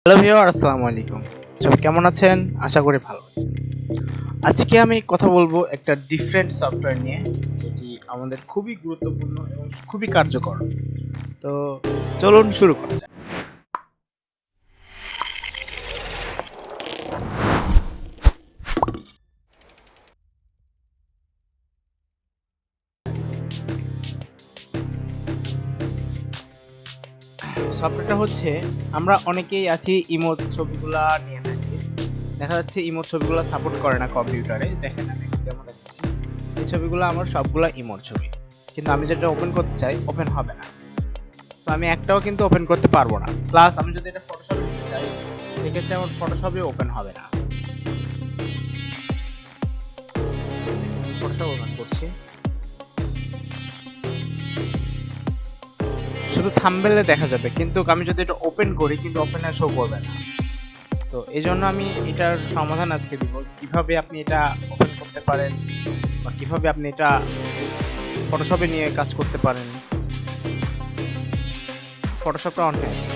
Hello viewer, আসসালামু আলাইকুম। সবাই কেমন আছেন? আশা করি ভালো আছেন। আজকে আমি কথা বলবো একটা ডিফারেন্ট সফটওয়্যার নিয়ে, যেটি আমাদের খুবই গুরুত্বপূর্ণ এবং খুবই কার্যকর। তো চলুন শুরু করা যাক। সফটওয়্যারটা হচ্ছে, আমরা অনেকেই আছি ইমো ছবিগুলা নিয়ে থাকি। দেখা যাচ্ছে ইমো ছবিগুলো সাপোর্ট করে না কম্পিউটারে। দেখেন আমি কেমন দেখাচ্ছি। এই ছবিগুলো আমার সবগুলা ইমোর ছবি, কিন্তু আমি যেটা ওপেন করতে চাই ওপেন হবে না। তো আমি একটাও কিন্তু ওপেন করতে পারবো না। প্লাস আমি যদি এটা ফটোশপে নিতে চাই, সেক্ষেত্রে আমার ফটোশপে ওপেন হবে না। ফটোশপ ওপেন করছি, শুধু থাম্বনেলে দেখা যাবে, কিন্তু আমি যদি এটা ওপেন করি কিন্তু ওপেন শো করবে না। তো এই জন্য আমি এটার সমাধান আজকে দিব, কিভাবে আপনি এটা ওপেন করতে পারেন বা কিভাবে আপনি এটা ফটোশপে নিয়ে কাজ করতে পারেন। ফটোশপটা অন হয়ে আছে,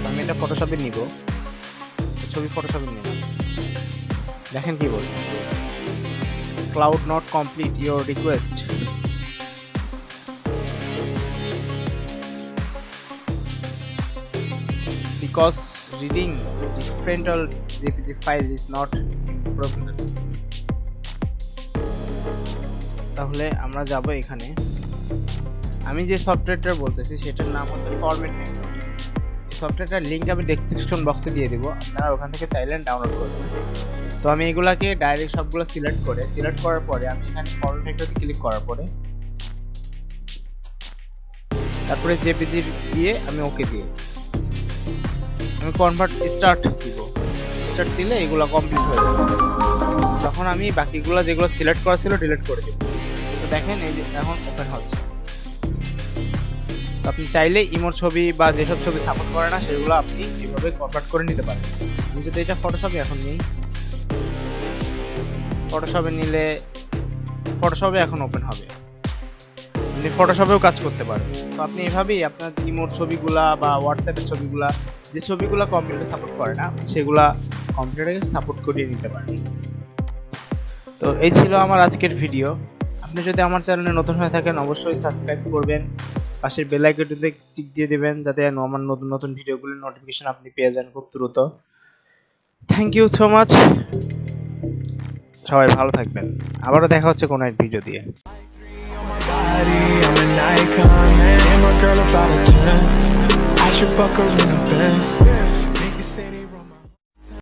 আমি এটা ফটোশপে নিব, ছবি ফটোশপে নিব। দেখেন কি বলছে, cloud not complete your request. Because reading different JPG file is not profitable. তাহলে আমরা যাব এখানে। আমি যে সফটওয়্যারটা বলতেছি সেটার নাম হচ্ছে ফরম্যাট মেথড। এই সফটওয়্যারটার লিংক আমি ডেসক্রিপশন বক্সে দিয়ে দিব, আপনারা ওখান থেকে চাইলে ডাউনলোড করবেন। তো আমি এগুলাকে ডাইরেক্ট সবগুলো সিলেক্ট করার পরে আমি এখানে ফরম্যাট মেথডে ক্লিক করার পরে তারপরে জেপিজি দিয়ে আমি ওকে দিয়ে আমি কনভার্ট স্টার্ট দিব। স্টার্ট দিলে এগুলো কমপ্লিট হয়ে যাবে। তখন আমি বাকিগুলো যেগুলো সিলেক্ট করা ছিল ডিলিট করে দেব। তো দেখেন এই যে এখন ওপেন হচ্ছে। আপনি চাইলে ইমোর ছবি বা যেসব ছবি সাপোর্ট করে না সেগুলো আপনি এভাবে কনভার্ট করে নিতে পারেন। আমি যদি এটা ফটোশপে এখন নিই, ফটোশপে নিলে ফটোশপে এখন ওপেন হবে, আপনি ফটোশপেও কাজ করতে পারেন। তো আপনি এভাবেই আপনার ইমোর ছবিগুলা বা হোয়াটসঅ্যাপের ছবিগুলা, যে ছবিগুলো কম্পিউটারে সাপোর্ট করে না সেগুলা কম্পিউটারে সাপোর্ট করিয়ে নিতে পারেন। তো এই ছিল আমার আজকের ভিডিও। আপনি যদি আমার চ্যানেলে নতুন হয়ে থাকেন অবশ্যই সাবস্ক্রাইব করবেন, পাশের বেল আইকনটিতে টিক দিয়ে দিবেন যাতে আমার নতুন নতুন ভিডিওগুলোর নোটিফিকেশন আপনি পেয়ে যান খুব দ্রুত। থ্যাংক ইউ সো মাচ, সবাই ভালো থাকবেন। আবারও দেখা হচ্ছে কোনো এক ভিডিও দিয়ে। I'm an icon, man. And my girl about a 10. I should fuck her in a Benz.